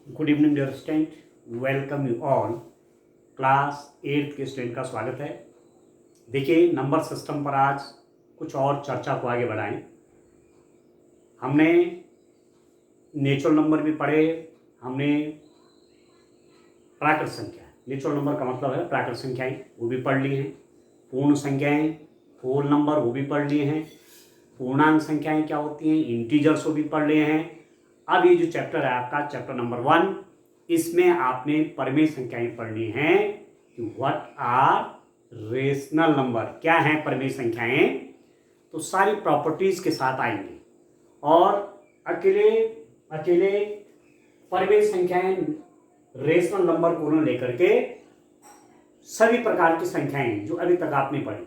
Good evening dear student, welcome you all. Class 8 के student का स्वागत है। देखिए, नंबर सिस्टम पर आज कुछ और चर्चा को आगे बढ़ाएं। हमने नेचुरल नंबर भी पढ़े, हमने प्राकृत संख्या, नेचुरल नंबर का मतलब है प्राकृत संख्याएं, वो भी पढ़ ली हैं। पूर्ण संख्याएं, होल नंबर, वो भी पढ़ लिए हैं। पूर्णांक संख्याएं क्या होती हैं, इंटीजर्स, वो भी पढ़ लिए हैं। अब ये जो चैप्टर है आपका, चैप्टर नंबर 1, इसमें आपने परिमेय संख्याएं पढ़नी हैं कि व्हाट आर रेशनल नंबर, क्या है परिमेय संख्याएं। तो सारी प्रॉपर्टीज के साथ आएंगे और अकेले परिमेय संख्याएं रेशनल नंबर को न लेकर के सभी प्रकार की संख्याएं जो अभी तक आपने पढ़ी,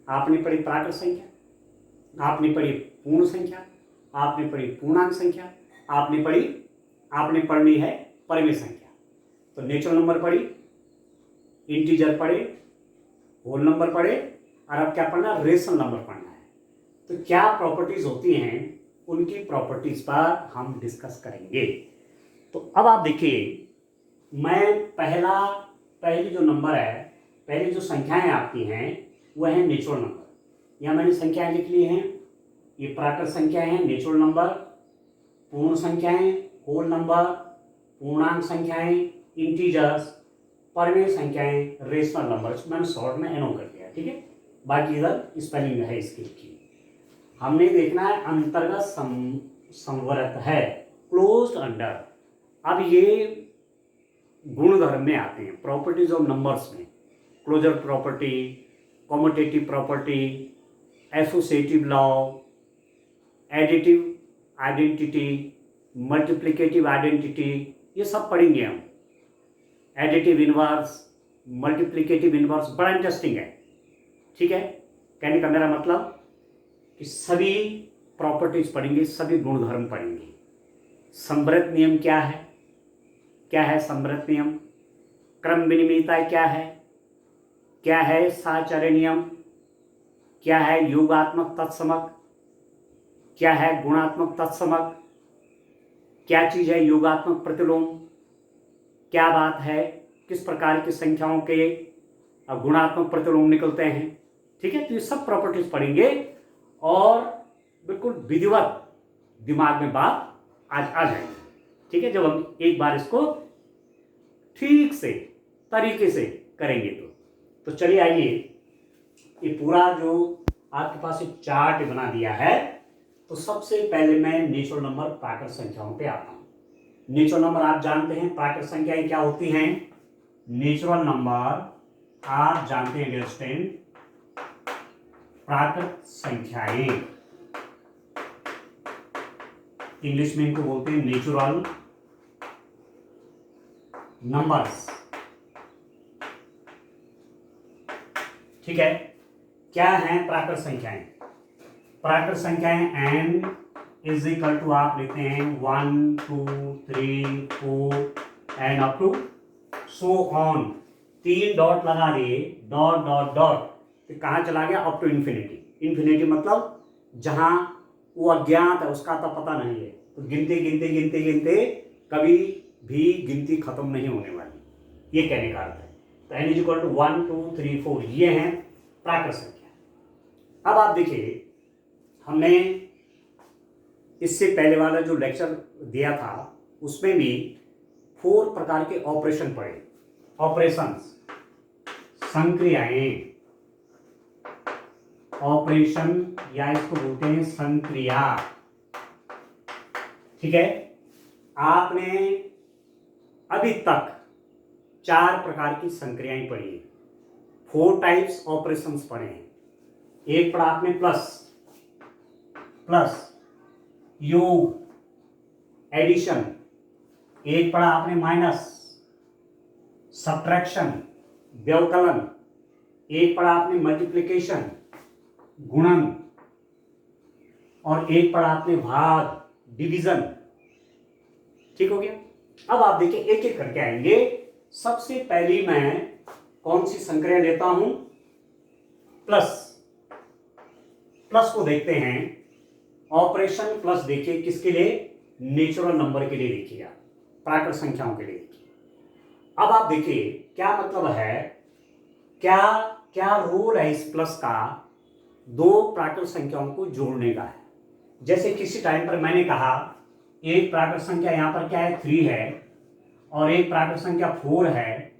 आपने पढ़ी प्राकृत संख्या, आपने पढ़ी पूर्ण संख्या, आपने पढ़ी पूर्णांक संख्या, आपने पढ़नी है परिमेय संख्या। तो नेचुरल नंबर पढ़ी, इंटीजर पढ़े, होल नंबर पढ़े, और अब क्या पढ़ना, रेशनल नंबर पढ़ना है। तो क्या प्रॉपर्टीज होती हैं, उनकी प्रॉपर्टीज पर हम डिस्कस करेंगे। तो अब आप देखिए, मैं पहली जो नंबर है, पहली जो संख्याएं आपकी हैं वह है नेचुरल नंबर। यहाँ मैंने संख्याएं लिख ली हैं, ये प्राकृत संख्याएं हैं, नेचुरल नंबर, पूर्ण संख्याएं, होल नंबर, पूर्णांक संख्याएं, इंटीजर्स, परिमेय संख्याएं, रेशनल नंबर। मैंने शॉर्ट में एनओ कर दिया, ठीक है। बाकी इधर स्पेलिंग है इसकी लिखी। हमने देखना है अंतर्गत संवृत है, क्लोज्ड अंडर। अब ये गुणधर्म में आते हैं, प्रॉपर्टीज ऑफ नंबर्स में, closure property, commutative property, associative law, additive identity, multiplicative identity, ये सब पढ़ेंगे हम। एडिटिव इनवर्स, मल्टीप्लिकेटिव इनवर्स, बड़ा इंटरेस्टिंग है, ठीक है। कहने का मेरा मतलब कि सभी प्रॉपर्टीज पढ़ेंगे, सभी गुणधर्म पढ़ेंगे। संवृत नियम क्या है संवृत नियम, क्रम विनिमयता क्या है साहचर्य नियम, क्या है योगात्मक तत्समक, क्या है गुणात्मक तत्समक, क्या चीज है योगात्मक प्रतिलोम, क्या बात है, किस प्रकार की संख्याओं के गुणात्मक प्रतिलोम निकलते हैं, ठीक है। तो ये सब प्रॉपर्टीज पढ़ेंगे और बिल्कुल विधिवत दिमाग में बात आज आ जाएगी, ठीक है, जब हम एक बार इसको ठीक से तरीके से करेंगे। तो चलिए आइए, ये पूरा जो आपके पास एक चार्ट बना दिया है। तो सबसे पहले मैं नेचुरल नंबर प्राकृत संख्याओं पे आता हूं। नेचुरल नंबर आप जानते हैं, प्राकृत संख्याएं क्या होती हैं। नेचुरल नंबर आप जानते हैं डियर स्टूडेंट, प्राकृत संख्याएं, इंग्लिश में इनको बोलते हैं नेचुरल नंबर्स, ठीक है। क्या है प्राकृत संख्याएं? प्राकृत संख्याएं n इज इक्वल टू, आप लिखते हैं 1 2 3 4 and up to so on. 3 dot लगा दिए, डॉट डॉट डॉट, तो कहां चला गया, अप टू इन्फिनिटी। इन्फिनिटी मतलब जहां वो अज्ञात है, उसका तो पता नहीं है। तो गिनते गिनते गिनते गिनते कभी भी गिनती खत्म नहीं होने वाली, ये कहने का अर्थ है। तो n इज इक्वल टू 1 2 3 4, ये है प्राकृत संख्या। अब आप देखिए, हमने इससे पहले वाला जो लेक्चर दिया था उसमें भी 4 प्रकार के ऑपरेशन पढ़े। ऑपरेशंस, संक्रियाएं, ऑपरेशन या इसको बोलते हैं संक्रिया, ठीक है। आपने अभी तक 4 प्रकार की संक्रियाएं पढ़ी है, 4 टाइप्स ऑपरेशंस पढ़े हैं। एक पढ़ा आपने प्लस, योग, एडिशन। एक पढ़ा आपने माइनस, सब्ट्रैक्शन, व्यवकलन। एक पढ़ा आपने मल्टीप्लिकेशन, गुणन, और एक पढ़ा आपने भाग, डिवीजन, ठीक हो गया। अब आप देखिए, एक एक करके आएंगे। सबसे पहली मैं कौन सी संक्रिया लेता हूं, प्लस को देखते हैं। ऑपरेशन प्लस देखिए किसके लिए, नेचुरल नंबर के लिए देखिएगा। प्राकृत संख्याओं के लिए देखिए। अब आप देखिए क्या मतलब है, क्या क्या रोल है इस प्लस का दो प्राकृत संख्याओं को जोड़ने का है। जैसे किसी टाइम पर मैंने कहा एक प्राकृत संख्या यहाँ पर क्या है 3 है और एक प्राकृत संख्या 4 है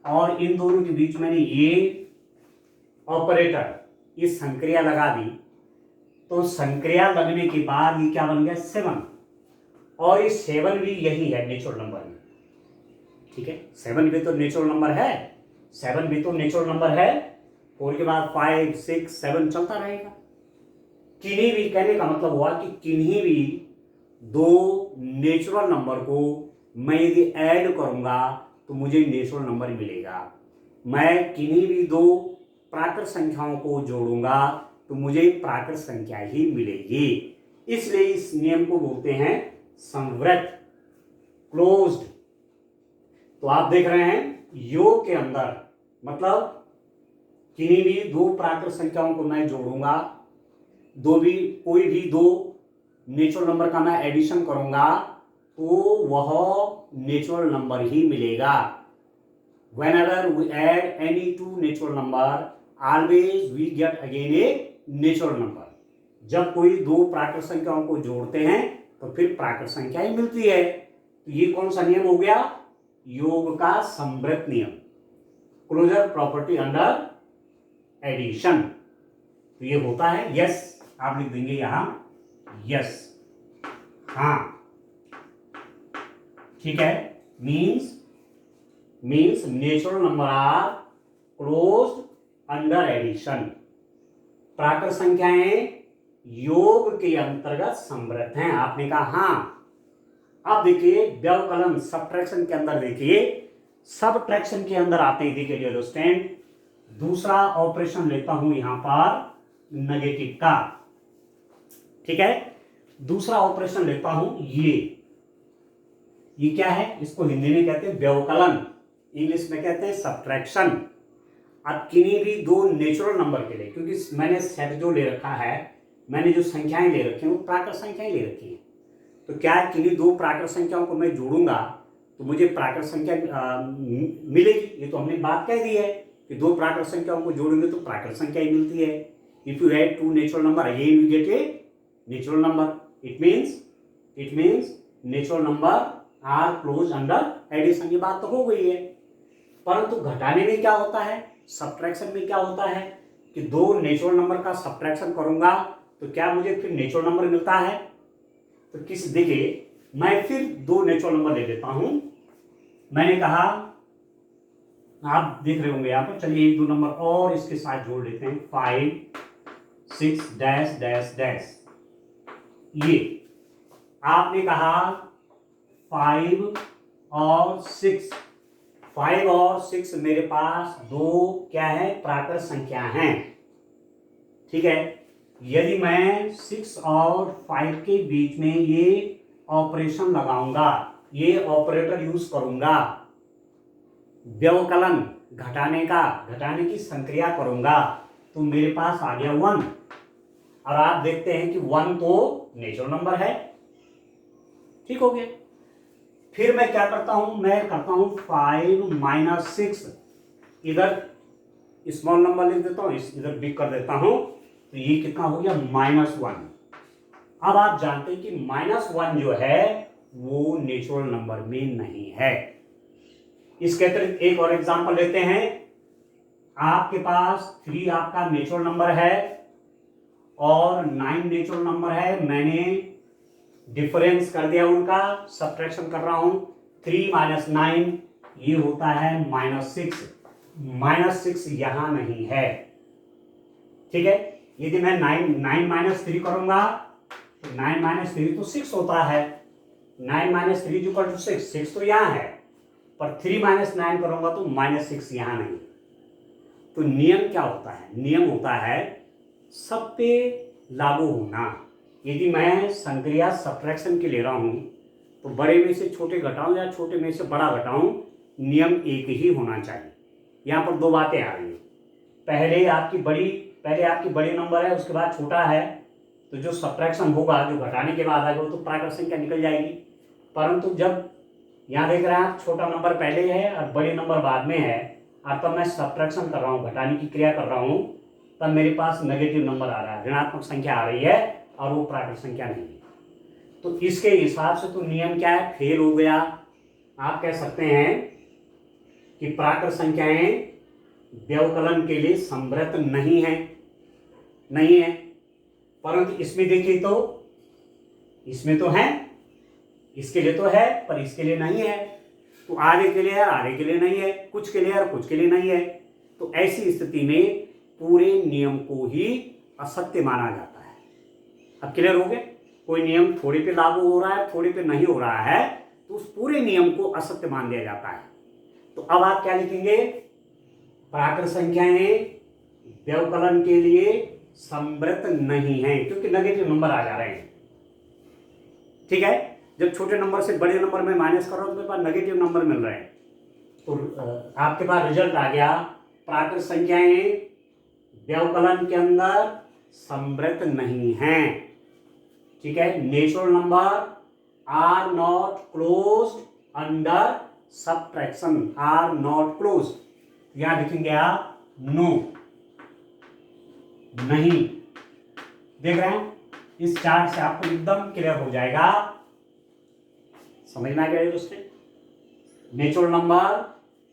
और इन दोनों के बीच मैंने ये ऑपरेटर इस संक्रिया लगा दी, तो संक्रिया लगने के बाद ये क्या बन गया 7 और ये 7 भी यही है नेचुरल नंबर में। ठीक है, 7 भी तो नेचुरल नंबर है, 7 भी तो नेचुरल नंबर है। 4 के बाद 5 6 7 चलता रहेगा। किन्हीं भी, कहने का मतलब हुआ कि किन्हीं भी दो नेचुरल नंबर को मैं यदि ऐड करूंगा तो मुझे नेचुरल नंबर मिलेगा। मैं किन्हीं भी दो प्राकृत संख्याओं को जोड़ूंगा तो मुझे प्राकृत संख्या ही मिलेगी। इसलिए इस नियम को बोलते हैं संवृत, क्लोज्ड। तो आप देख रहे हैं योग के अंदर मतलब किन्हीं भी दो प्राकृत संख्याओं को मैं जोड़ूंगा, कोई भी दो नेचुरल नंबर का मैं एडिशन करूंगा तो वह नेचुरल नंबर ही मिलेगा। whenever we add any two natural number always we get again a natural number। जब कोई दो प्राकृत संख्याओं को जोड़ते हैं तो फिर प्राकृत संख्या ही मिलती है। तो ये कौन सा नियम हो गया, योग का संवृत नियम, क्लोजर प्रॉपर्टी अंडर एडिशन। तो ये होता है यस, आप लिख देंगे यहां यस, हाँ ठीक है। Means natural number are closed under addition. प्राकृत संख्याएं योग के अंतर्गत संवृत हैं। आपने कहा हाँ। अब देखिए व्यवकलन सबट्रैक्शन के अंदर, देखिए सबट्रैक्शन के अंदर आते हैं। देखिए डियर स्टूडेंट, दूसरा ऑपरेशन लेता हूं यहां पर नेगेटिव का। ठीक है, दूसरा ऑपरेशन लेता हूं ये क्या है, इसको हिंदी में कहते हैं व्यवकलन, इंग्लिश में कहते हैं सबट्रैक्शन। अब किन्हीं भी दो नेचुरल नंबर के लिए, क्योंकि मैंने सेट जो ले रखा है, मैंने जो संख्याएं ले रखी हैं वो प्राकृत संख्याएं ले रखी हैं, तो क्या है किन्हीं दो प्राकृत संख्याओं को मैं जोड़ूंगा तो मुझे प्राकृत संख्या मिलेगी। ये तो हमने बात कह दी है कि दो प्राकृत संख्याओं को जोड़ेंगे तो प्राकृत संख्या ही मिलती है। If you add two natural number again you get a natural number. It means natural number are close under addition. ये बात तो हो गई है। परंतु घटाने में क्या होता है, सबट्रैक्शन में क्या होता है कि दो नेचुरल नंबर का सबट्रैक्शन करूंगा तो क्या मुझे फिर नेचुरल नंबर मिलता है। तो देखिए मैं फिर दो नेचुरल नंबर ले लेता हूं। मैंने कहा, आप देख रहे होंगे यहाँ पर, चलिए एक दो नंबर और इसके साथ जोड़ लेते हैं, 5 6 डैश डैश डैश। ये आपने कहा 5 और 6 मेरे पास दो क्या है प्राकृत संख्या हैं। ठीक है, यदि मैं 6 और 5 के बीच में ये ऑपरेशन लगाऊंगा, ये ऑपरेटर यूज करूंगा, व्यवकलन घटाने की संक्रिया करूंगा, तो मेरे पास आ गया 1। और आप देखते हैं कि 1 तो नेचुरल नंबर है। ठीक हो गया। फिर मैं क्या करता हूं, मैं करता हूं 5 माइनस 6, इधर स्मॉल नंबर लिख देता हूं, इधर बिग कर देता हूं, तो ये कितना हो गया -1। अब आप जानते हैं कि -1 जो है वो नेचुरल नंबर में नहीं है। इसके अतिरिक्त एक और एग्जांपल लेते हैं। आपके पास 3 आपका नेचुरल नंबर है और 9 नेचुरल नंबर है। मैंने डिफरेंस कर दिया उनका, सब्ट्रैक्शन कर रहा हूं। 3 माइनस 9 ये होता है -6। -6 यहां नहीं है। ठीक है, यदि मैं 9 माइनस 3 करूंगा तो 9 माइनस 3 तो 6 होता है। 9 माइनस 3 इक्वल टू 6 तो यहां है, पर 3 माइनस 9 करूंगा तो -6 यहां नहीं। तो नियम क्या होता है, नियम होता है सब पे लागू होना। यदि मैं संक्रिया सब्ट्रैक्शन के ले रहा हूं तो बड़े में से छोटे घटाऊं या छोटे में से बड़ा घटाऊं, नियम एक ही होना चाहिए। यहां पर दो बातें आ रही हैं। पहले आपकी बड़ी नंबर है, उसके बाद छोटा है, तो जो सब्ट्रैक्शन होगा, जो घटाने के बाद आएगा, वो तो प्राकृत संख्या निकल जाएगी। परंतु जब यहाँ देख रहे हैं आप, छोटा नंबर पहले है और बड़े नंबर बाद में है, और तब मैं सब्ट्रैक्शन कर रहा हूँ, घटाने की क्रिया कर रहा हूँ, तब मेरे पास नेगेटिव नंबर आ रहा है, ऋणात्मक संख्या आ रही है और वो प्राकृत संख्या नहीं है। तो इसके हिसाब से तो नियम क्या है, फेल हो गया। आप कह सकते हैं कि प्राकृत संख्याएं व्यवकलन के लिए समृद्ध नहीं है। परंतु इसमें देखिए तो इसमें तो है, इसके लिए तो है पर इसके लिए नहीं है। तो आधे के लिए है, आधे के लिए नहीं है, कुछ के लिए और कुछ के लिए नहीं है। तो ऐसी स्थिति में पूरे नियम को ही असत्य माना जाता है। अब क्लियर हो गया? कोई नियम थोड़े पे लागू हो रहा है, थोड़े पे नहीं हो रहा है, तो उस पूरे नियम को असत्य मान दिया जाता है। तो अब आप क्या लिखेंगे, प्राकृत संख्याएं व्यवकलन के लिए समृद्ध नहीं है, क्योंकि नेगेटिव नंबर आ जा रहे हैं। ठीक है, जब छोटे नंबर से बड़े नंबर में माइनस करो तो मेरे पास नेगेटिव नंबर मिल रहे हैं। तो आपके पास रिजल्ट आ गया, प्राकृत संख्याएं व्यवकलन के अंदर समृद्ध नहीं हैं। ठीक है, natural number are not closed under subtraction, are not closed. यहां लिखेंगे आप नो, नहीं। देख रहे हैं, इस चार्ट से आपको एकदम क्लियर हो जाएगा, समझ में आ गया दोस्तों। Natural number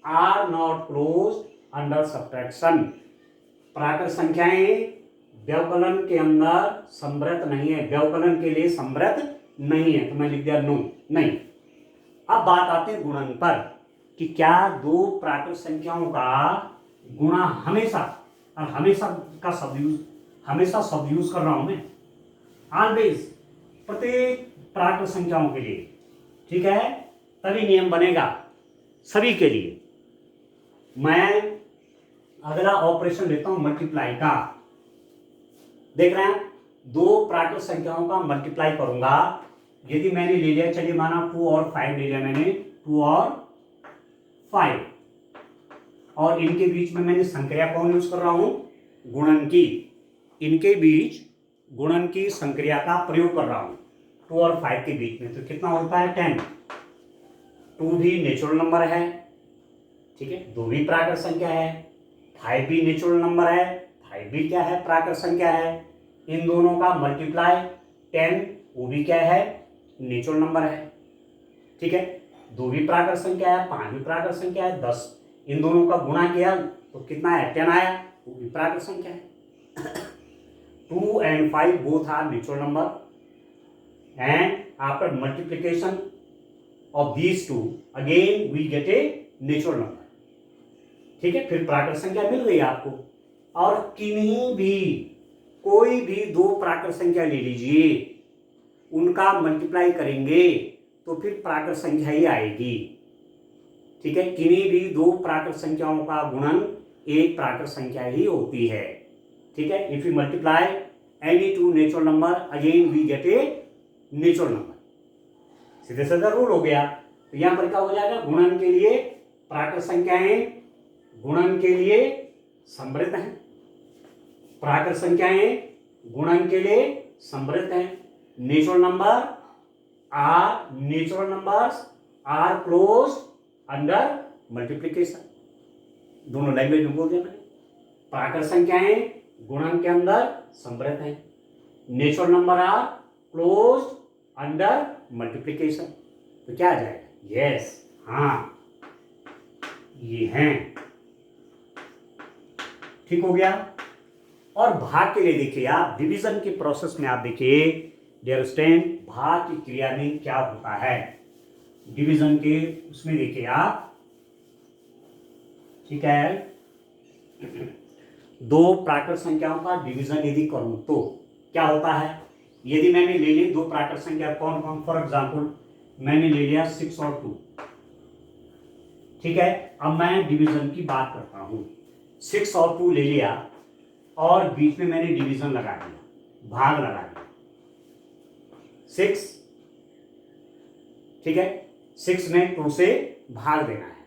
are not closed under subtraction, प्राकृत संख्याएं व्यवकलन के अंदर समृद्ध नहीं है, व्यवकलन के लिए समृद्ध नहीं है। तो मैं लिख दिया नो, नहीं। अब बात आती है गुणन पर, कि क्या दो प्राकृत संख्याओं का गुणा हमेशा, और हमेशा का हमेशा शब्द यूज कर रहा हूं मैं, ऑलवेज, प्रत्येक प्राकृत संख्याओं के लिए, ठीक है, तभी नियम बनेगा सभी के लिए। मैं अगला ऑपरेशन लेता हूं मल्टीप्लाई का। देख रहे हैं, दो प्राकृत संख्याओं का मल्टीप्लाई करूंगा। यदि मैंने ले लिया, चलिए माना 2 और 5 ले लिया मैंने, 2 और 5, और इनके बीच में मैंने संक्रिया कौन यूज कर रहा हूं, गुणन की, इनके बीच गुणन की संक्रिया का प्रयोग कर रहा हूं 2 और 5 के बीच में। तो कितना होता है 10। 2 भी नेचुरल नंबर है, ठीक है, 2 भी प्राकृत संख्या है, 5 भी नेचुरल नंबर है, 5 भी क्या है, प्राकृत संख्या है। इन दोनों का मल्टीप्लाई 10, वो भी क्या है, नेचुरल नंबर है। ठीक है, 2 भी प्राकृत संख्या है, 5 भी प्राकृत संख्या है, 10, इन दोनों का गुणा किया तो कितना है, 10 आया, वो भी प्राकृत संख्या है। 2 and 5 both are natural number, and after multiplication of these two again we get a natural number। ठीक है, फिर प्राकृत संख्या मिल गई आपको। और किन्हीं भी, कोई भी दो प्राकृत संख्या ले लीजिए, उनका मल्टीप्लाई करेंगे तो फिर प्राकृत संख्या ही आएगी। ठीक है, किन्हीं भी दो प्राकृत संख्याओं का गुणन एक प्राकृत संख्या ही होती है। ठीक है, if you multiply any two natural number again we get a natural number. सीधे सीधा रूल हो गया। तो यहां पर क्या हो जाएगा, गुणन के लिए प्राकृत संख्याएं गुणन के लिए समृद्ध हैं, प्राकृत संख्याएं गुणन के लिए समृद्ध हैं। Natural numbers are close under multiplication. दोनों लैंग्वेज में बोल दिया मैंने। प्राकृत संख्याएं गुणन के अंदर समृद्ध हैं, natural number are close under multiplication. तो क्या आ जाएगा, यस, हाँ, ये हैं। ठीक हो गया। और भाग के लिए देखिए आप, डिवीजन के प्रोसेस में आप देखिए डियर स्टूडेंट, भाग की क्रिया में क्या होता है डिवीजन के, उसमें देखिए आप, ठीक है, दो प्राकृत संख्याओं का डिवीजन यदि करूं तो क्या होता है। यदि मैंने ले ली दो प्राकृत संख्या, कौन कौन, फॉर एग्जांपल मैंने ले लिया 6 और 2, ठीक है। अब मैं डिवीजन की बात करता हूं, 6 और 2 ले लिया और बीच में मैंने डिवीजन लगा दिया, भाग लगा दिया 6, ठीक है। 6 में 2 से भाग देना है,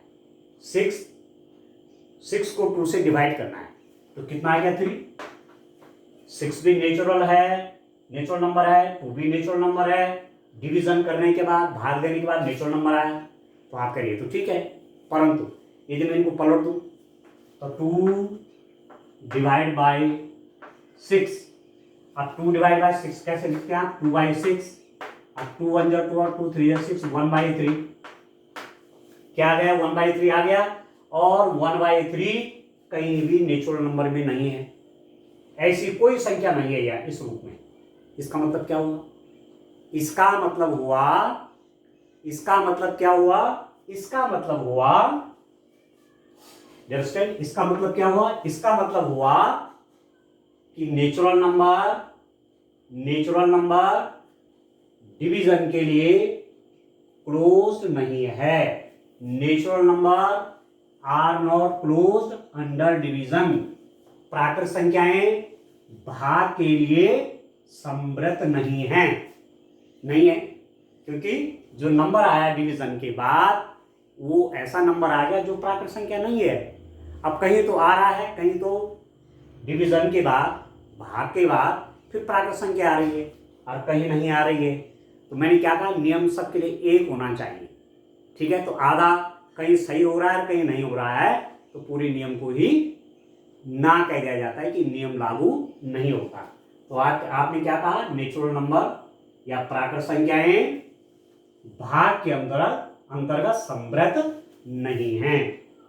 6 को 2 से डिवाइड करना है, तो कितना आ गया 3। 6 भी नेचुरल नंबर है, 2 भी नेचुरल नंबर है। डिवीजन करने के बाद, भाग देने के बाद नेचुरल नंबर आया, तो आप करिए तो ठीक है, परंतु यदि मैं इनको पलट दूं तो 2/6, अब 2/6 कैसे लिखते हैं आप, 2/6, अब 2 1 2 और 2 3 6, 1/3 क्या आ गया, 1/3 आ गया, और 1/3 कहीं भी नेचुरल नंबर में नहीं है, ऐसी कोई संख्या नहीं है यार इस रूप में। इसका मतलब क्या हुआ, इसका मतलब हुआ, इसका मतलब क्या हुआ, इसका मतलब हुआ, अंडरस्टैंड, इसका मतलब क्या हुआ, इसका मतलब हुआ कि नेचुरल नंबर डिवीजन के लिए क्लोज्ड नहीं है, natural number are not closed under division, प्राकृत संख्याएं भाग के लिए समृत नहीं है, नहीं है, क्योंकि जो नंबर आया डिवीजन के बाद वो ऐसा नंबर आ गया जो प्राकृत संख्या नहीं है। अब कहीं तो आ रहा है, कहीं तो डिवीजन के बाद, भाग के बाद फिर प्राकृत संख्या आ रही है, और कहीं नहीं आ रही है। तो मैंने क्या कहा, नियम सबके लिए एक होना चाहिए, ठीक है। तो आधा कहीं सही हो रहा है, कहीं नहीं हो रहा है, तो पूरे नियम को ही ना कह दिया जाता है कि नियम लागू नहीं होता। तो आपने क्या कहा, नेचुरल नंबर या प्राकृत संख्याएं भाग के अंतर्गत समृत नहीं है,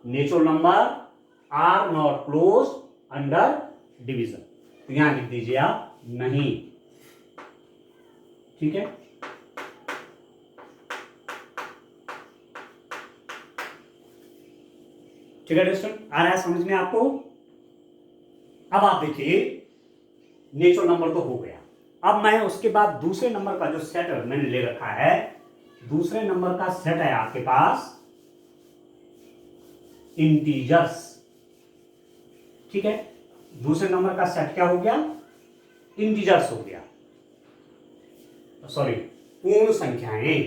natural number are not close under division, तो यहां लिख दीजिए आप नहीं, ठीक है। ठीक है दोस्तों, आ रहा है समझ में आपको। अब आप देखिए नेचुरल नंबर तो हो गया, अब मैं उसके बाद दूसरे नंबर का जो सेट मैंने ले रखा है, दूसरे नंबर का सेट है आपके पास इंटीजर्स, ठीक है। दूसरे नंबर का सेट क्या हो गया, इंटीजर्स हो गया, सॉरी पूर्ण संख्याएं,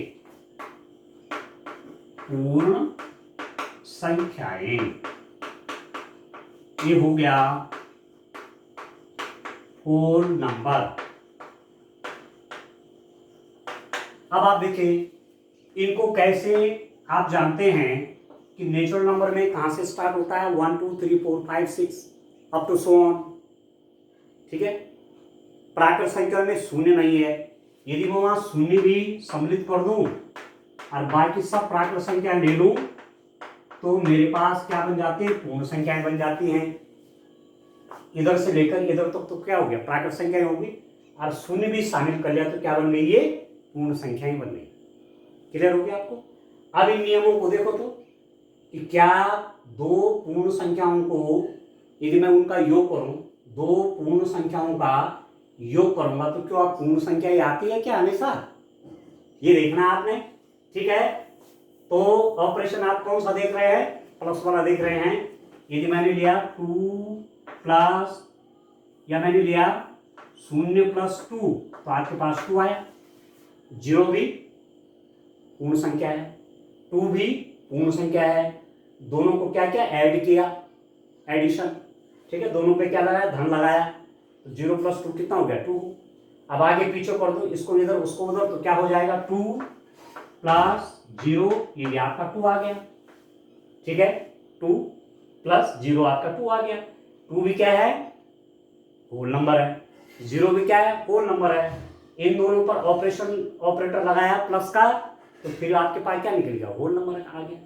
पूर्ण संख्याएं, ये हो गया होल नंबर। अब आप देखिए इनको कैसे, आप जानते हैं कि नेचुरल नंबर में कहां से स्टार्ट होता है, 1 2 3 4 5 6 अप टू सो ऑन, ठीक है। प्राकृत संख्या में शून्य नहीं है, यदि मैं वहां शून्य भी सम्मिलित कर दूं और बाकी सब प्राकृत संख्या ले लूं तो मेरे पास क्या बन जाती है, पूर्ण संख्याएं बन जाती हैं। इधर से लेकर इधर तक तो क्या हो गया, प्राकृत संख्याएं होगी, और शून्य भी शामिल कर लिया तो क्या बन गई, ये पूर्ण संख्याएं बन गई। क्लियर हो गया आपको। अब इन नियमों को देखो तो कि क्या दो पूर्ण संख्याओं को यदि मैं उनका योग करूं, दो पूर्ण संख्याओं का योग करूंगा तो क्या पूर्ण संख्या आती है क्या हमेशा, ये देखना आपने, ठीक है। तो ऑपरेशन आप कौन सा देख रहे हैं, प्लस वाला देख रहे हैं। यदि मैंने लिया 2 प्लस, या मैंने लिया 0 + 2 तो आपके पास 2 आया, 0 भी पूर्ण संख्या है, 2 भी पूर्ण संख्या है, दोनों को क्या क्या ऐड किया, एडिशन, ठीक है। दोनों पे क्या लगाया, धन लगाया, तो 0 + 2 कितना हो गया, 2। अब आगे पीछे कर दो, इसको इधर उसको उधर, तो क्या हो जाएगा, 2 + 0, ये भी आपका 2 आ गया, ठीक है। 2 + 0 आपका 2 आ गया। 2 भी क्या है, होल नंबर है, 0 भी क्या है, होल नंबर है। इन दोनों पर ऑपरेटर लगाया प्लस का, तो फिर आपके पास क्या निकल गया, होल नंबर आ गया,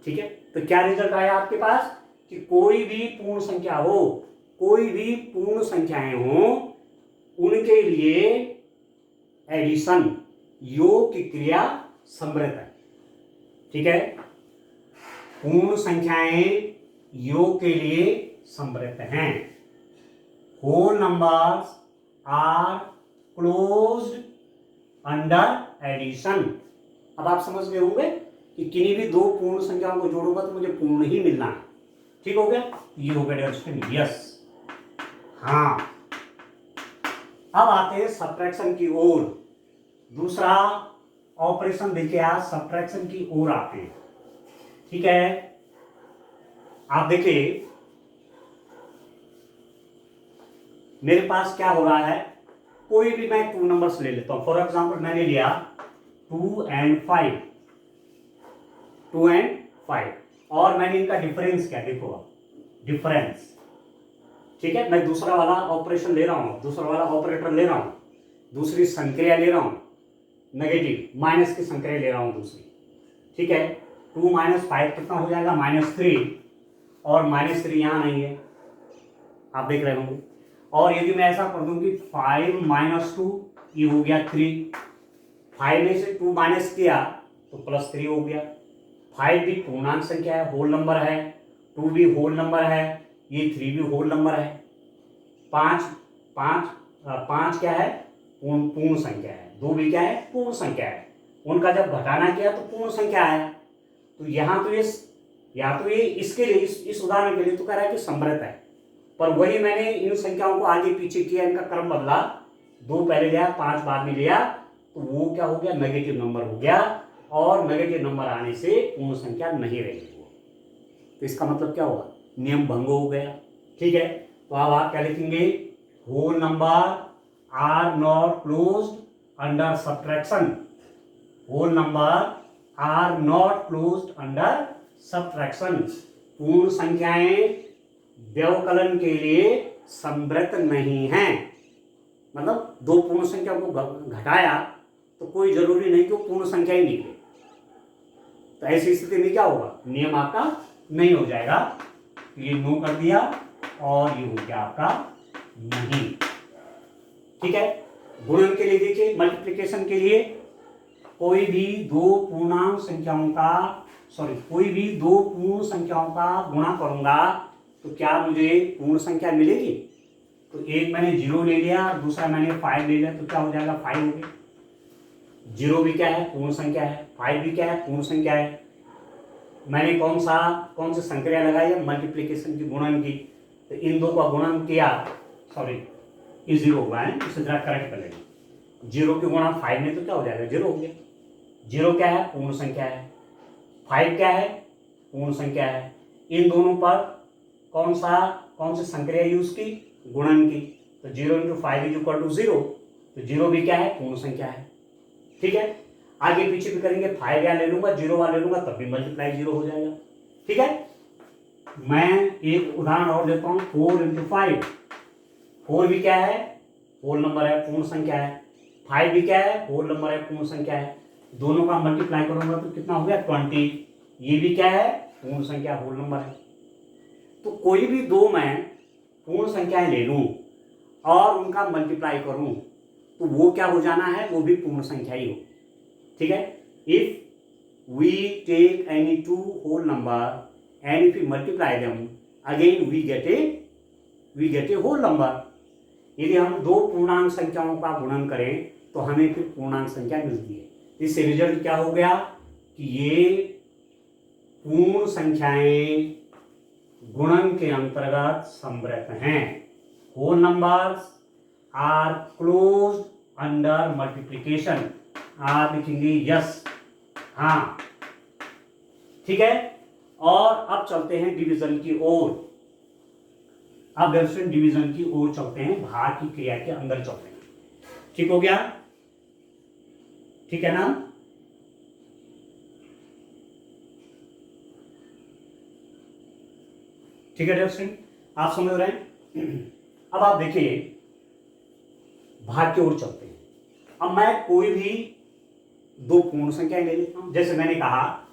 ठीक है। तो क्या रिजल्ट आया आपके पास कि कोई भी पूर्ण संख्या हो, कोई भी पूर्ण संख्याएं हो, उनके लिए एडिशन, योग की क्रिया समृत है, ठीक है। पूर्ण संख्याएं योग के लिए समृत हैं, whole numbers are closed under addition. अब आप समझ गए होंगे कि किन्हीं भी दो पूर्ण संख्याओं को जोड़ूंगा तो मुझे पूर्ण ही मिलना है, ठीक हो गया, ये हो गया यस। हाँ, अब आते हैं सब्ट्रैक्शन की ओर, दूसरा ऑपरेशन देखिए, आज सब्ट्रैक्शन की ओर आते हैं, ठीक है। आप देखिए मेरे पास क्या हो रहा है, कोई भी मैं 2 नंबर्स ले लेता हूं, फॉर एग्जांपल मैंने लिया 2 और 5, 2 and 5, और मैंने इनका डिफरेंस क्या, देखो आप डिफरेंस, ठीक है। मैं दूसरा वाला ऑपरेशन ले रहा हूँ, दूसरा वाला ऑपरेटर ले रहा हूँ, दूसरी संक्रिया ले रहा हूँ, नेगेटिव माइनस की संक्रिया ले रहा हूँ दूसरी, ठीक है। 2 - 5 कितना हो जाएगा, -3, और -3 यहाँ नहीं है, आप देख रहे होंगे। और यदि मैं ऐसा कर दूं कि 5 - 2, ये हो गया 3, 5 में से 2 माइनस किया तो +3 हो गया। 5 भी पूर्णांक संख्या है, होल नंबर है, 2 भी होल नंबर है, ये 3 भी होल नंबर है। 5 क्या है, पूर्ण संख्या है। 2 भी क्या है, पूर्ण संख्या है। उनका जब घटाना किया तो पूर्ण संख्या आया। तो यहाँ तो ये इसके लिए, इस उदाहरण के लिए तो कह रहा है कि समृत है, पर वही मैंने इन संख्याओं को आगे पीछे किया, इनका क्रम बदला, 2 पहले लिया, 5 बाद में लिया, तो वो क्या हो गया, नेगेटिव नंबर हो गया, और नेगेटिव नंबर आने से पूर्ण संख्या नहीं रही वो। तो इसका मतलब क्या हुआ, नियम भंग हो गया, ठीक है। तो अब आप क्या लिखेंगे, whole number are not closed under subtraction, whole number are not closed under subtraction. पूर्ण संख्याएं व्यवकलन के लिए समृत नहीं हैं, मतलब 2 पूर्ण संख्या को घटाया तो कोई जरूरी नहीं कि वो पूर्ण संख्या ही निकले। तो ऐसी स्थिति में क्या होगा, नियम आपका नहीं हो जाएगा। ये नो कर दिया और ये हो गया आपका नहीं, ठीक है। गुणन के लिए देखिए, मल्टीप्लिकेशन के लिए कोई भी दो पूर्ण संख्याओं का गुणा करूंगा तो क्या मुझे पूर्ण संख्या मिलेगी। तो एक मैंने 0 ले लिया, दूसरा मैंने 5 ले लिया, तो क्या हो जाएगा, 5 हो गया। 0 भी क्या है, पूर्ण संख्या है, 5 भी क्या है, पूर्ण संख्या है। मैंने कौन सी संक्रिया लगाई है, मल्टीप्लिकेशन की, गुणन की। तो इन दो का गुणन किया, ये 0 हुआ है, इसे जरा करेक्ट कर लेंगे। 0 के गुणा 5 में तो क्या हो जाएगा, 0 हो गया। 0 क्या है, पूर्ण संख्या है, 5 क्या है, पूर्ण संख्या है। इन दोनों पर कौन सी संक्रिया यूज की, गुणन की। तो 0 × 5 = 0, तो 0 भी क्या है, पूर्ण संख्या है, ठीक है। आगे पीछे भी करेंगे, 5 या ले लूंगा, 0 वाला ले लूंगा, तब भी मल्टीप्लाई 0 हो जाएगा, ठीक है। मैं एक उदाहरण और देता हूं, 4 × 5। 4 भी क्या है, होल नंबर है, पूर्ण संख्या है। 5 भी क्या है, होल नंबर है, पूर्ण संख्या है। दोनों का मल्टीप्लाई करूंगा तो कितना हो गया, 20। ये भी क्या है, पूर्ण संख्या, होल नंबर है। तो कोई भी दो मैं पूर्ण संख्याएं ले लूं और उनका मल्टीप्लाई करूं तो वो क्या हो जाना है, वो भी पूर्ण संख्या ही हो, ठीक है। If we take any 2 whole number and if we multiply them again we get a whole number. यदि हम 2 पूर्णांक संख्याओं का गुणन करें तो हमें फिर पूर्णांक संख्या मिलती है। इससे रिजल्ट क्या हो गया कि ये पूर्ण संख्याएं गुणन के अंतर्गत समृत हैं। Whole numbers are closed under multiplication. आप लिखेंगे यस, हाँ, ठीक है। और अब चलते हैं डिवीजन की ओर। अब डिवीजन की ओर चलते हैं, भाग की क्रिया के अंदर चलते हैं, ठीक हो गया, ठीक है ना। ठीक है डियर, आप समझ रहे हैं। अब आप देखिए, भाग की ओर चलते हैं। अब मैं कोई भी 2 पूर्ण संख्याएं ले लेता हूं, जैसे मैंने कहा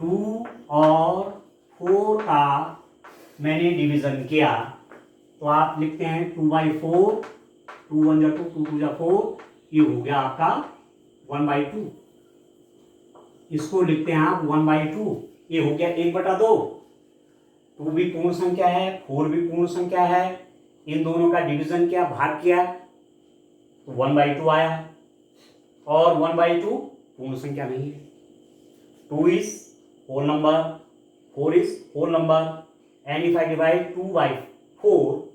2 और 4 का मैंने डिवीजन किया, तो आप लिखते हैं 2/4, 2 1 2, 2 2 4, ये हो गया आपका 1/2। इसको लिखते हैं आप 1/2, ये हो गया 1/2। 2 भी पूर्ण संख्या है, 4 भी पूर्ण संख्या है, इन दोनों का डिवीजन किया, भाग किया, तो 1/2 आया। और 1/2 पूर्ण संख्या नहीं है। 2 is whole number, 4 is whole number, and if I divide 2/4,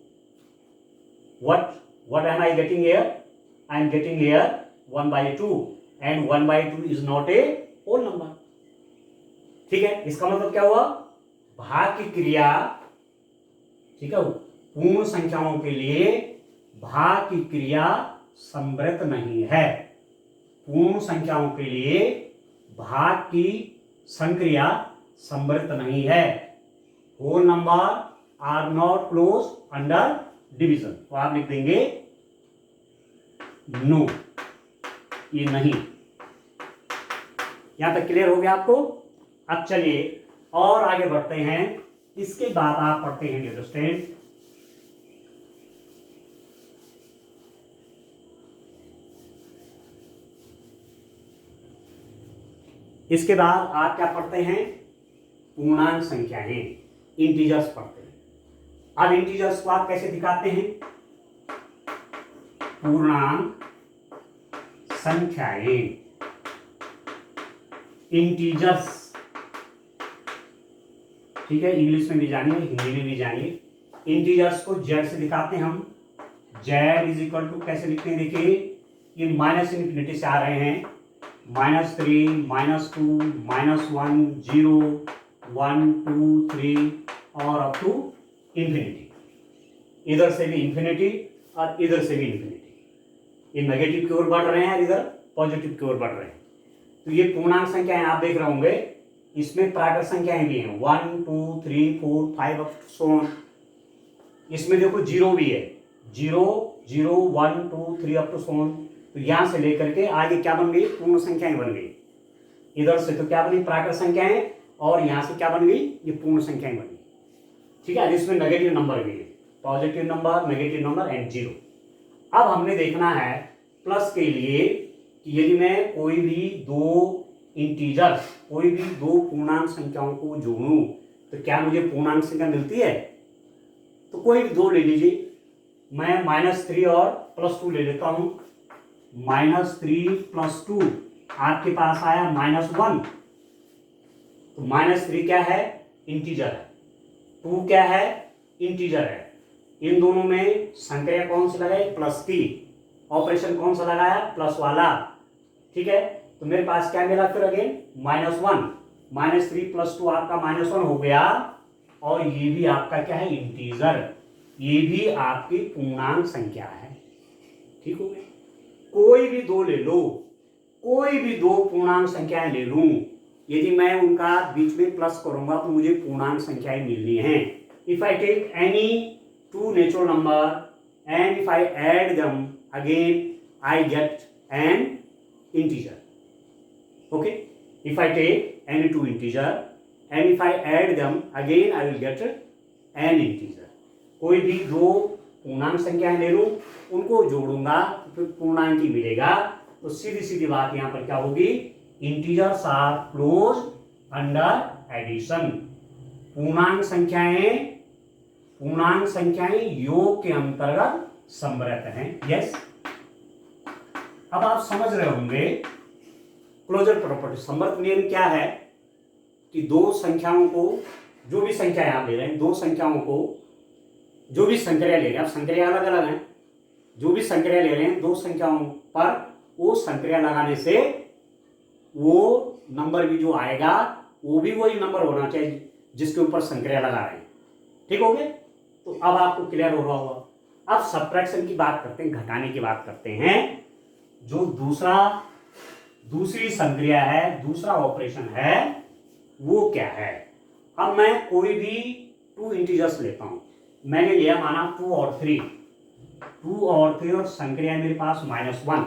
what am I getting here? I am getting here 1/2, and 1/2 is not a whole number, ठीक है। इसका मतलब क्या हुआ, भाग की क्रिया, ठीक है, पूर्ण संख्याओं के लिए भाग की क्रिया समृत नहीं है। पूर्ण संख्याओं के लिए भाग की संक्रिया समृत नहीं है। Whole number are not close under division, तो आप लिख देंगे नो, ये नहीं। यहां तक क्लियर हो गया आपको? अब चलिए और आगे बढ़ते हैं। इसके बाद आप पढ़ते हैं डियर स्टूडेंट, इसके बाद आप क्या पढ़ते हैं? पूर्णांक संख्याएं, इंटीजर्स पढ़ते हैं। अब इंटीजर्स को आप कैसे दिखाते हैं? पूर्णांक संख्याएं, इंटीजर्स, ठीक है, इंग्लिश में भी जानिए, हिंदी में भी जानिए। इंटीजर्स को जेड से दिखाते हैं हम। जेड इज इक्वल टू कैसे लिखते हैं? देखिए, ये माइनस इन्फिनिटी से आ रहे हैं, -3, -2, -1, 0, 1, 2, 3 और अप टू इंफिनिटी। इधर से भी इंफिनिटी और इधर से भी इंफिनिटी। ये नेगेटिव की ओर बढ़ रहे हैं और इधर पॉजिटिव की ओर बढ़ रहे हैं। तो ये पूर्णांक संख्याएं आप देख रहे होंगे, इसमें प्राकृत संख्याएं भी हैं, 1, 2, 3, 4, 5 अप टू सो ऑन। इसमें देखो जीरो भी है, 0, 0, 1, 2, 3 अप टू सो ऑन। तो यहां से लेकर के आगे क्या बन गई? पूर्ण संख्याएं बन गई। इधर से तो क्या बनी? प्राकृत संख्याएं, और यहां से क्या बन गई? ये पूर्ण संख्याएं बन गई। ठीक है, जिसमें नेगेटिव नंबर भी है, positive number, negative number and 0। अब हमने देखना है प्लस के लिए कि यदि मैं कोई भी दो इंटीजर्स, कोई भी दो पूर्णांक संख्याओं को जोड़ूं तो क्या मुझे पूर्णांक संख्या मिलती है? तो कोई भी दो ले लीजिए। मैं -3 और +2 ले लेता हूं। -3 + 2 आपके पास आया -1। तो -3 क्या है? इंटीजर है। 2 क्या है? इंटीजर है। इन दोनों में संक्रिया कौन सी लगाई? प्लस की। ऑपरेशन कौन सा लगाया? प्लस वाला। ठीक है, तो मेरे पास क्या मिला फिर अगेन? -1। -3 + 2 आपका -1 हो गया, और ये भी आपका क्या है? इंटीजर। ये भी आपकी पूर्णांक संख्या है। ठीक हो गया? कोई भी दो ले लो, कोई भी दो पूर्णांक संख्याएं ले लूं, यदि मैं उनका बीच में प्लस करूंगा तो मुझे पूर्णांक संख्याएं मिलनी है। If I take any two natural number and if I add them again I get an integer. Okay, if I take any two integer and if I add them again I will get an integer. कोई भी दो पूर्णांक संख्याएं ले लूं, उनको जोड़ूंगा तो फिर पूर्णांक ही मिलेगा। तो सीधी सीधी बात यहां पर क्या होगी? Integers are close under addition. पूर्णांक संख्याएं योग के अंतर्गत समृत हैं। यस, अब आप समझ रहे होंगे क्लोजर प्रॉपर्टी। समृत नियम क्या है कि दो संख्याओं को, जो भी संख्याएं आप ले रहे हैं, दो संख्याओं को जो भी संक्रिया ले रहे हैं, अब संक्रिया अलग अलग हैं, जो भी संक्रिया ले रहे हैं दो संख्याओं पर, वो संक्रिया लगाने से वो नंबर भी जो आएगा वो भी वही नंबर होना चाहिए जिसके ऊपर संक्रिया लगा रहे हैं। ठीक हो गया? तो अब आपको क्लियर हो रहा होगा। अब सब्ट्रैक्शन की बात करते हैं, घटाने की बात करते हैं। जो दूसरी संक्रिया है, दूसरा ऑपरेशन है, वो क्या है? अब मैं कोई भी टू इंटीजर्स लेता हूं। मैंने लिया माना 2 और 3, 2 और 3 और संक्रिया मेरे पास -1।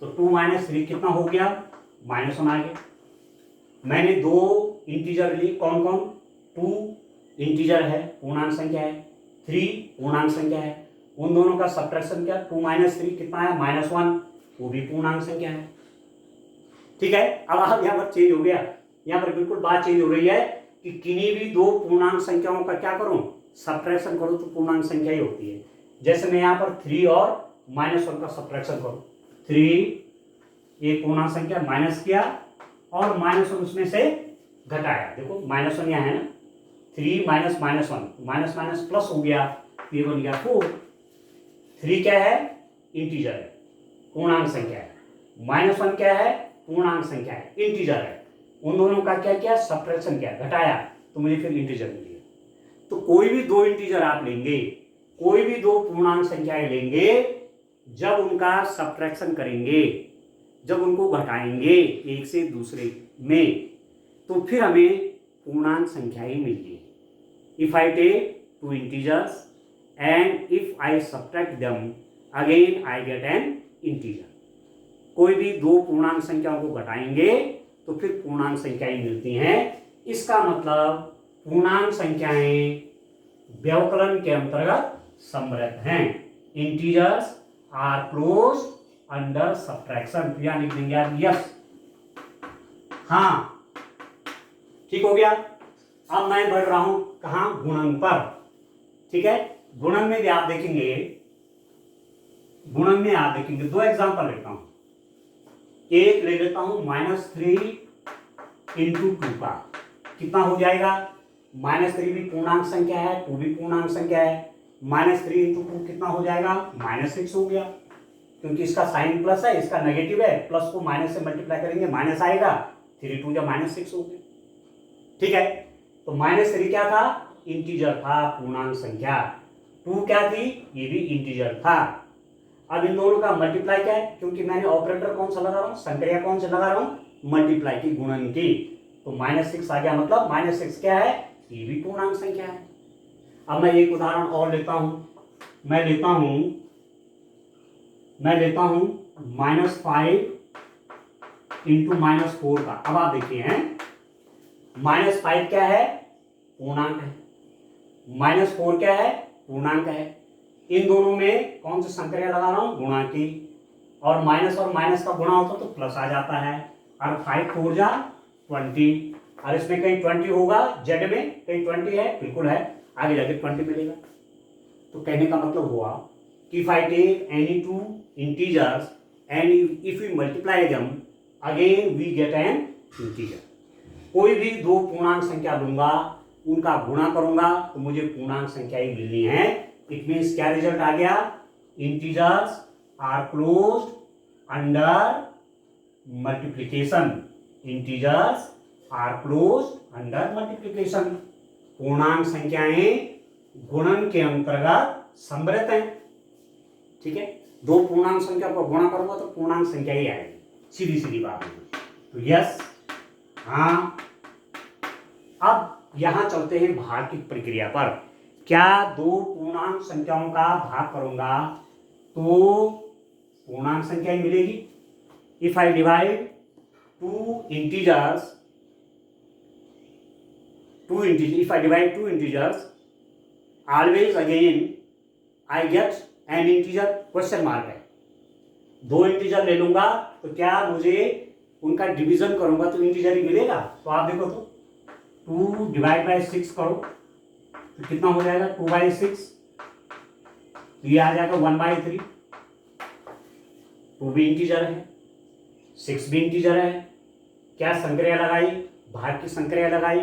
तो 2 - 3 कितना हो गया? -1 आ गया। मैंने दो इंटीजर लिए, कौन कौन? 2 इंटीजर है, पूर्णांक संख्या है, 3 पूर्णांक संख्या है। उन दोनों का सब्ट्रैक्शन क्या? 2 - 3 कितना है? -1, वो भी पूर्णांक संख्या है। ठीक है, अब आप यहाँ पर चेंज हो गया, यहाँ पर बिल्कुल बात चेंज हो रही है कि किन्हीं भी दो पूर्णांक संख्याओं का क्या करूं? सब्ट्रैक्शन करूं तो पूर्णांक संख्या ही होती है। जैसे मैं यहाँ पर 3 और -1 का सब्ट्रैक्शन करूं, 3 एक पूर्णांक संख्या माइनस किया और -1 उसमें से घटाया। देखो -1 यहाँ है ना, 3 - -1 माइनस प्लस हो गया, ये बन गया 4। 3 क्या है? इंटीजर है, पूर्णांक संख्या है। -1 क्या है? पूर्णांक संख्या है, इंटीजर है। उन दोनों का क्या किया? सब्ट्रैक्शन किया, घटाया, तो मुझे फिर इंटीजर मिल गया। तो कोई भी दो इंटीजर आप लेंगे, कोई भी दो पूर्णांक संख्याएं लेंगे, जब उनका सब्ट्रैक्शन करेंगे, जब उनको घटाएंगे एक से दूसरे में, तो फिर हमें पूर्णांक संख्या ही मिलती है। If I take two integers and if I subtract them again I get an integer. कोई भी दो पूर्णांक संख्याओं को घटाएंगे तो फिर पूर्णांक संख्याएं मिलती हैं। इसका मतलब पूर्णांक संख्याएं व्यवकलन के अंतर्गत सम्मिलित हैं। Integers are close under subtraction. तो यहां लिख देंगे आप यस, हाँ ठीक हो गया। अब मैं बढ़ रहा हूं कहां, गुणन पर। ठीक है, गुणन में भी आप देखेंगे, गुणन में आप देखेंगे दो एग्जांपल लेता हूं। एक ले लेता हूं -3 इंटू 2 का, कितना हो जाएगा? -3 भी पूर्णांक संख्या है, 2 भी पूर्णांक संख्या है। -3 इंटू 2 कितना हो जाएगा? -6 हो गया, क्योंकि इसका साइन प्लस है, इसका नेगेटिव है। प्लस को माइनस से मल्टीप्लाई करेंगे, माइनस आएगा। 3 2 -6 हो गया। ठीक है, तो -3 क्या था? इंटीजर था, पूर्णांक संख्या। 2 क्या थी? ये भी इंटीजर था। अब इन दोनों का मल्टीप्लाई क्या है? क्योंकि मैंने ऑपरेटर कौन सा लगा रहा हूं, संक्रिया कौन सा लगा रहा हूं? मल्टीप्लाई की, गुणन की। तो -6 आ गया, मतलब -6 क्या है? ये भी पूर्णांक संख्या है। अब मैं एक उदाहरण और लेता हूं। मैं लेता हूं -5 इंटू -4 का। अब आप देखिए हैं, -5 क्या है? पूर्णांक है। -4 क्या है? पूर्णांक है। इन दोनों में कौन सी संक्रिया लगा रहा हूं? गुणा की। और माइनस का गुणा होता तो प्लस आ जाता है। और 5 4 जा 20। और इसमें कहीं 20 होगा, जेड में कहीं 20 है, बिल्कुल है, आगे जाके 20 मिलेगा। तो कहने का मतलब हुआ कि if I take any two integers and if we multiply them again we get an integer. कोई भी दो पूर्णांक संख्या लूंगा, उनका गुणा करूंगा तो मुझे पूर्णांक संख्या ही मिलनी है। इट मीन्स क्या रिजल्ट आ गया? Integers are closed under multiplication. Integers are closed under multiplication. पूर्णांक संख्याएं गुणन के अंतर्गत सम्मिलित हैं। ठीक है, दो पूर्णांक संख्या को गुणा करूंगा तो पूर्णांक संख्या ही आएगी, सीधी सीधी बात है। तो यस, हाँ। अब यहां चलते हैं भाग की प्रक्रिया पर। क्या दो पूर्णांक संख्याओं का भाग करूंगा तो पूर्णांक संख्या ही मिलेगी? If I divide two integers, if I divide two integers, always again I get an integer? Question mark है। दो इंटीजर ले लूंगा तो क्या मुझे उनका डिवीजन करूंगा तो इंटीजर ही मिलेगा? तो आप देखो, तो 2 डिवाइड बाय 6 करो तो कितना हो जाएगा? 2/6। तो ये आ जाएगा 1/3। 2 भी इंटीजर है, 6 भी इंटीजर है। क्या संक्रिया लगाई? भाग की संक्रिया लगाई।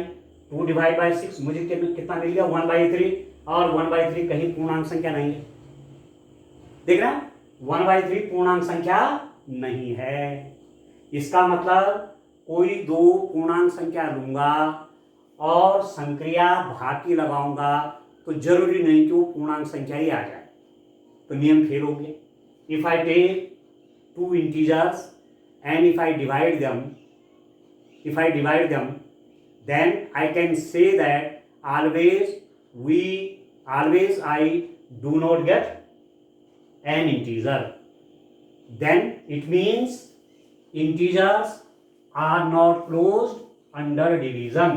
2 डिवाइड बाय 6, मुझे कितना मिल गया? 1/3। और 1/3 कहीं पूर्णांक संख्या नहीं है। देख रहे हैं, 1/3 पूर्णांक संख्या नहीं है। इसका मतलब कोई दो पूर्णांक संख्या लूंगा और संक्रिया भाग की लगाऊंगा तो जरूरी नहीं कि वो पूर्णांक संख्या ही आ जाए, तो नियम फेल हो गया। If I take two integers and if I divide them then I can say that always I do not get an integer. Then it means integers are not closed under division.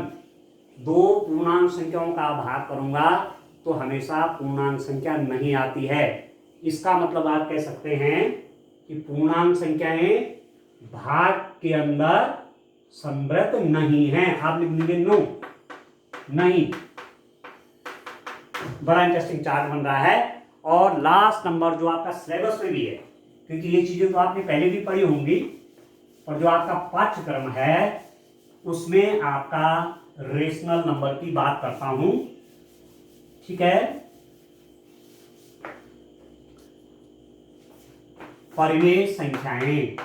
दो पूर्णांक संख्याओं का भाग करूंगा तो हमेशा पूर्णांक संख्या नहीं आती है। इसका मतलब आप कह सकते हैं कि पूर्णांक संख्याएं भाग के अंदर सम्मिलित नहीं है। आप लिख लीजिए नो, नहीं। बड़ा इंटरेस्टिंग चार्ट बन रहा है। और लास्ट नंबर जो आपका सिलेबस में भी है, क्योंकि ये चीजें तो आपने पहले भी पढ़ी होंगी, और जो आपका पाठ्यक्रम है उसमें आपका रेशनल नंबर की बात करता हूं। ठीक है, परिमेय संख्याएं,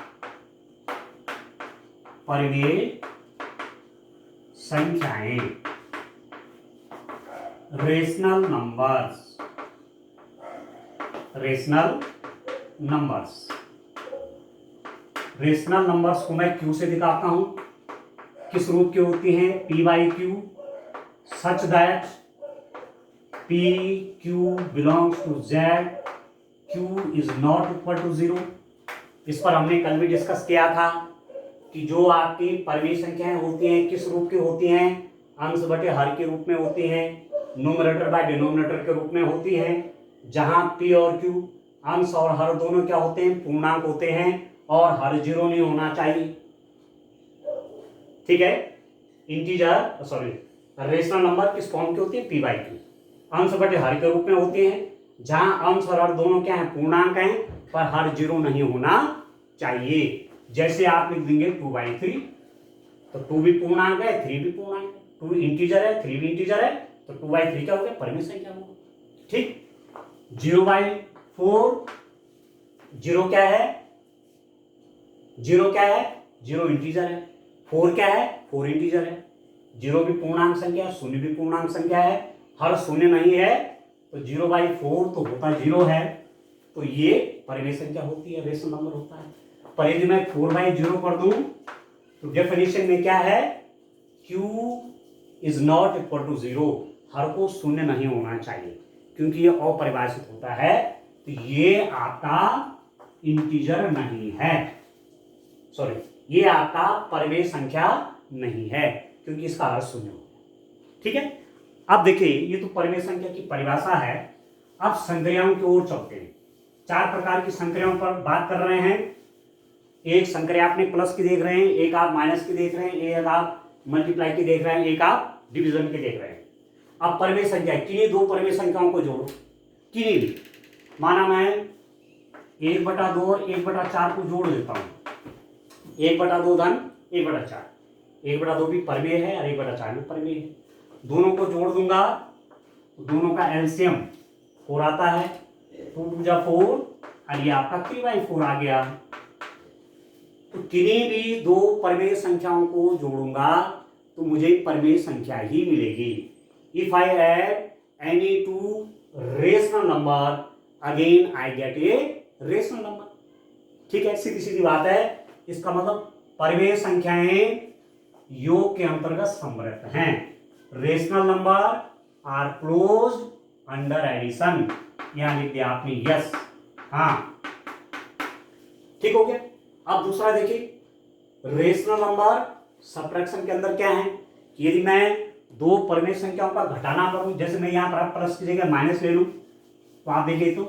रेशनल नंबर्स को मैं क्यू से दिखाता हूं। किस रूप की होती हैं, p/q such that p/q belongs to z, q is not equal to 0। इस पर हमने कल भी डिस्कस किया था कि जो आपकी परिमेय संख्याएं होती हैं किस रूप की होती हैं, अंश बटे हर के रूप में होती हैं, न्यूमरेटर बाय डिनोमिनेटर के रूप में होती हैं, जहां p और q अंश और हर दोनों क्या होते हैं, पूर्णांक होते हैं और हर जीरो नहीं होना चाहिए। ठीक है, इंटीजर सॉरी रेशनल नंबर किस फॉर्म की होती है, p/q अंश बटे हर के रूप में होती हैं, जहां अंश और हर दोनों क्या है, पूर्णांक हैं, पर हर जीरो नहीं होना चाहिए। जैसे आप लिख देंगे 2/3, तो 2 भी पूर्णांक है, 3 भी पूर्णांक है, 2 इंटीजर है, 3 भी इंटीजर है, तो 2/3 क्या हो गया, परिमेय संख्या होगा। ठीक, 0/4, जीरो क्या है, जीरो क्या है, जीरो इंटीजर है, 4 क्या है, 4 इंटीजर है, जीरो भी पूर्णांक संख्या, शून्य भी पूर्णांक संख्या है, हर शून्य नहीं है, तो 0/4 तो होता 0 है, तो ये परिमेय संख्या होती है, रेशनल नंबर होता है। पर यदि मैं 4/0 कर दूं तो डेफिनेशन में क्या है, q is not equal to 0, हर को शून्य नहीं होना चाहिए, क्योंकि ये अपरिभाषित होता है, तो ये आपका इंटीजर नहीं है, सॉरी ये आपका परिमेय संख्या नहीं है, क्योंकि इसका हर शून्य होगा। ठीक है, अब देखिए ये तो परिमेय संख्या की परिभाषा है। अब संक्रियाओं की ओर चलते हैं। 4 प्रकार की संक्रियाओं पर बात कर रहे हैं। एक संक्रिया आपने प्लस की देख रहे हैं, एक आप माइनस की देख रहे हैं, एक आप मल्टीप्लाई की देख रहे हैं, एक आप डिवीजन की देख रहे हैं। अब परिमेय संख्या, किन्हीं 2 परिमेय संख्याओं को जोड़ो, किन्हीं भी, माना मैं 1/2 और 1/4 को जोड़ देता हूं, 1/2 धन 1/4, 1/2 भी परिमेय है और 1/4 भी परिमेय है, दोनों को जोड़ दूंगा तो दोनों का एलसीएम 4 आता है, 2 2 जा 4 और ये आपका 3/4 आ गया। तो किन्हीं भी 2 परिमेय संख्याओं को जोड़ूंगा तो मुझे परिमेय संख्या ही मिलेगी। If I add any 2 rational number again I get a rational number. ठीक है, सीधी सीधी बात है। इसका मतलब परिमेय संख्याएं योग के अंतर्गत समृत हैं। Rational number are closed under addition, यहां लिख दिया आपने यस, हाँ ठीक हो गया। अब दूसरा देखिए, रेशनल नंबर सब्ट्रैक्शन के अंदर क्या है कि यदि मैं 2 परिमेय संख्याओं का घटाना करूं, जैसे मैं यहां पर प्लस की जगह माइनस ले लूं, तो आप देखिए तो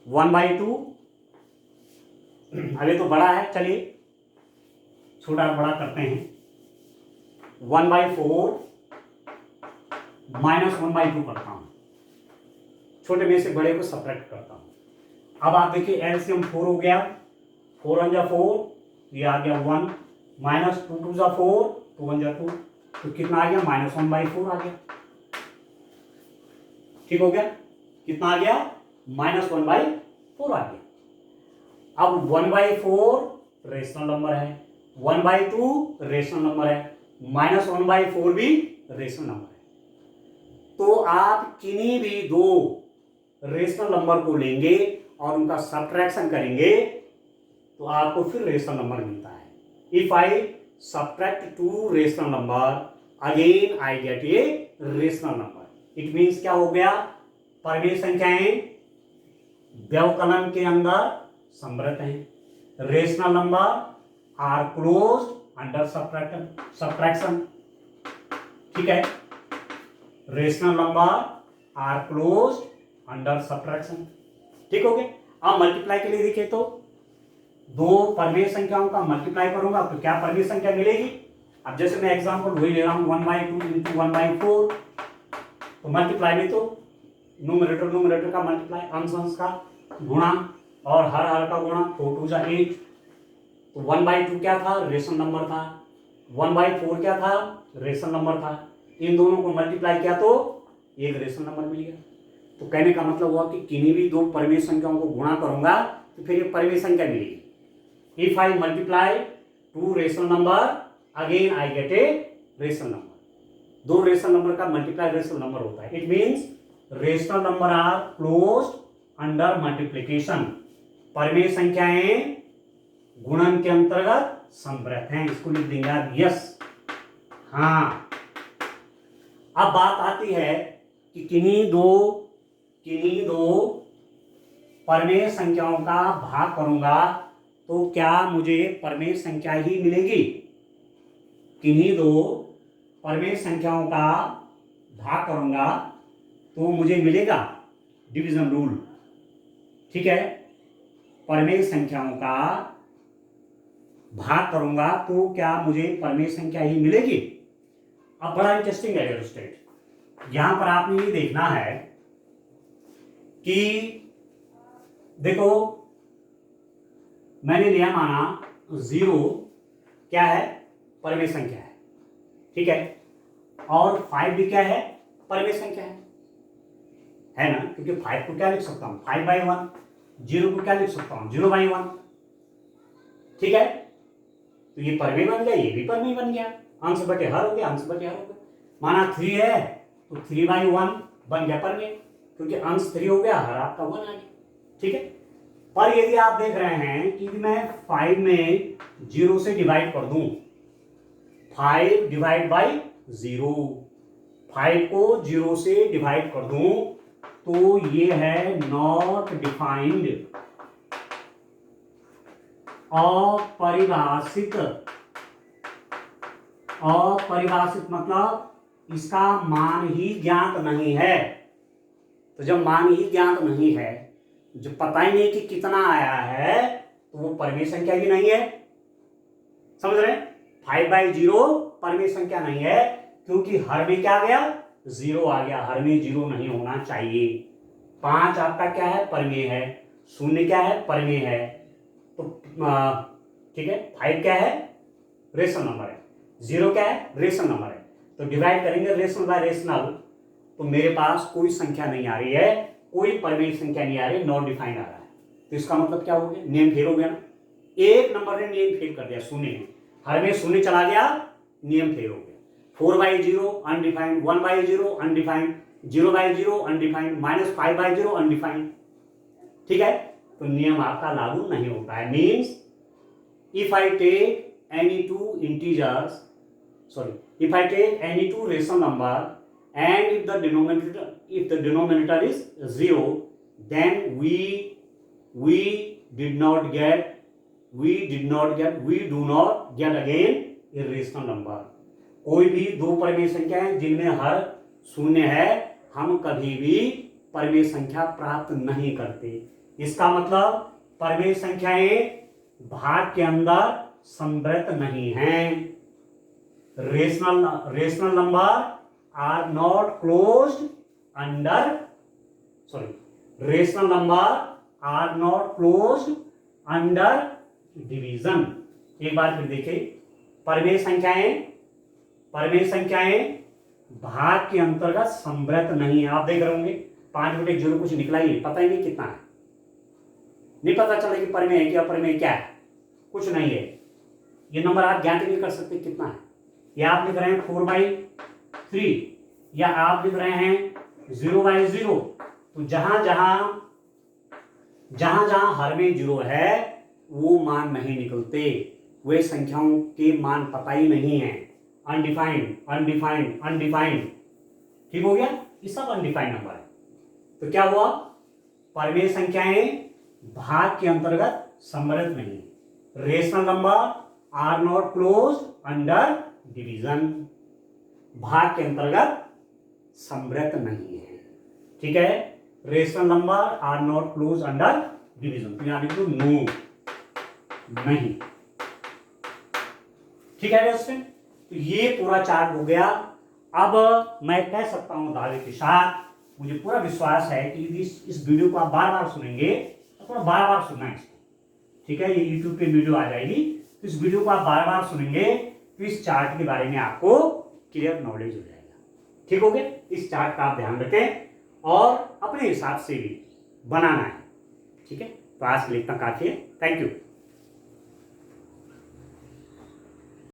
1/2, अभी तो बड़ा है, चलिए छोटा बड़ा करते हैं, 1/4 माइनस 1/2 करता हूं, छोटे में से बड़े को सब्ट्रैक्ट करता हूं। अब आप देखिए एलसीएम 4 हो गया, 4 1 जा 4, ये आ गया 1, माइनस 2 2 जा 4, 2 1 जा 2, तो कितना आ गया, -1/4 आ गया। ठीक हो गया, कितना आ गया, -1/4 आ गया। अब 1/4 रेशनल नंबर है, 1/2 रेशनल नंबर है, -1/4 भी रेशनल नंबर है। तो आप किन्हीं भी 2 रेशनल नंबर को लेंगे और उनका सब्ट्रैक्शन करेंगे तो आपको फिर रेशनल नंबर मिलता है। If I subtract 2 rational number again I get a rational number. It means क्या हो गया, परिमेय संख्याएं व्यवकलन के अंदर समृत हैं। Rational number are closed under subtraction. ठीक है, rational number are closed under subtraction. ठीक हो गया। अब मल्टीप्लाई के लिए देखिए तो 2 परिमेय संख्याओं का मल्टीप्लाई करूंगा तो क्या परिमेय संख्या मिलेगी। अब जैसे मैं एग्जांपल वही ले रहा हूं 1/2 इंटू 1/4, तो मल्टीप्लाई में तो न्यूमरेटर का मल्टीप्लाई, अंश का गुणा और हर का गुणा, 4 2 जा 8, तो 1/2 क्या था, रेशनल नंबर था, 1/4 क्या था, रेशनल नंबर था। इन दोनों को मल्टीप्लाई किया तो एक रेशनल नंबर मिल गया। तो कहने का मतलब हुआ कि किन्हीं भी 2 परिमेय संख्याओं को गुणा करूंगा तो फिर ये परिमेय संख्या मिलेगी। If I multiply 2 rational number again I get a rational number. 2 rational number का मल्टीप्लाई रेशनल नंबर होता है। It means rational number are closed under multiplication. परिमेय संख्याएं गुणन के अंतर्गत समृत हैं। इसको लिख देंगे आप यस। हाँ, अब बात आती है कि किन्हीं दो परमेय संख्याओं का भाग करूंगा तो क्या मुझे परमेय संख्या ही मिलेगी? किन्हीं दो परमेय संख्याओं का भाग करूंगा तो मुझे मिलेगा डिवीजन रूल। ठीक है, परमेय संख्याओं का भाग करूंगा तो क्या मुझे परमेय संख्या ही मिलेगी? अब बड़ा इंटरेस्टिंग है ये स्टेट। यहां पर आपने ये देखना है कि देखो, मैंने लिया माना 0 क्या है? परमेय संख्या है। ठीक है, और 5 भी क्या है? परमेय संख्या है ना? क्योंकि 5 को क्या लिख सकता हूं? 5/1। 0 को क्या लिख सकता हूं? 0/1। ठीक है, तो ये परमेय बन गया, ये भी परमेय बन गया। अंश बटे हर हो गया, अंश बटे हर हो गया। माना 3 है तो 3/1 बन गया परमेय, क्योंकि अंश 3 हो गया, हर आपका 1 आ गया। ठीक है, पर यदि आप देख रहे हैं कि मैं 5 में 0 से डिवाइड कर दूं, 5 डिवाइड बाई 0, 5 को 0 से डिवाइड कर दूं तो ये है नॉट डिफाइंड, अपरिभाषित। अपरिभाषित मतलब इसका मान ही ज्ञात नहीं है। तो जब मान ही ज्ञात नहीं है, जो पता ही नहीं कि कितना आया है, तो वो परमेय संख्या भी नहीं है। समझ रहे? 5/0 परमेय संख्या नहीं है, क्योंकि हर में क्या आ गया? 0 आ गया। हर में 0 नहीं होना चाहिए। 5 आपका क्या है? परमेय है। 0 क्या है? परमेय है। तो ठीक है, 5 क्या है? रेशनल नंबर है। 0 क्या है? रेशनल नंबर है। तो डिवाइड करेंगे रेशनल बाय रेशनल, तो मेरे पास कोई संख्या नहीं आ रही है, कोई परमेय संख्या नहीं आ रही, नॉट डिफाइंड आ रहा है। तो इसका मतलब क्या हो गया? नियम फेल हो गया ना। एक नंबर ने नियम फेल कर दिया, 0 ने। हर में 0 चला गया, नियम फेल हो गया। 4/0 अनडिफाइंड, 1/0 अनडिफाइंड, 0/0 अनडिफाइंड, -5/0 अनडिफाइंड। ठीक है, तो नियम आपका लागू नहीं होता है। Means if I take any two integers, if I take any two rational number and if the denominator is 0, then we do not get again irrational number. कोई भी दो परमेय संख्या है जिनमें हर 0 है, हम कभी भी परमेय संख्या प्राप्त नहीं करते। इसका मतलब परमेय संख्याएं भाग के अंदर संवृत नहीं हैं। Rational number are not closed under rational number are not closed under division. एक बार फिर देखिए, परमेय संख्याएं भाग के अंतर्गत संवृत नहीं है। आप देख रहे होंगे 5/0 कुछ निकला ही नहीं, पता ही नहीं कितना है, नहीं पता चला कि परमेय है क्या, अपरमेय क्या है, कुछ नहीं है। ये नंबर आप ज्ञात नहीं कर सकते कितना है। या आप लिख रहे हैं 4/3, या आप लिख रहे हैं 0/0। तो जहां जहां हर में 0 है वो मान नहीं निकलते, वे संख्याओं के मान पता ही नहीं है। अनडिफाइंड। ठीक हो गया, ये सब अनडिफाइंड नंबर है। तो क्या हुआ? परमेय संख्याएं भाग के अंतर्गत संवृत नहीं। Rational number are not close under division, भाग के अंतर्गत संवृत नहीं है। ठीक है, rational number are not close under division, तो यहां लिख दो नो, नहीं। ठीक है दोस्तों, तो ये पूरा चार्ट हो गया। अब मैं कह सकता हूं दावे के साथ, मुझे पूरा विश्वास है कि यदि इस वीडियो को आप बार बार सुनेंगे तो थोड़ा बार बार सुनना है इसको। ठीक है, ये यूट्यूब पे वीडियो आ जाएगी, तो इस वीडियो को आप बार बार सुनेंगे तो इस चार्ट के बारे में आपको क्लियर नॉलेज हो जाएगा। ठीक हो गया, इस चार्ट का आप ध्यान रखें और अपने हिसाब से भी बनाना है। ठीक है, तो आज के लिए इतना काफी है। Thank you.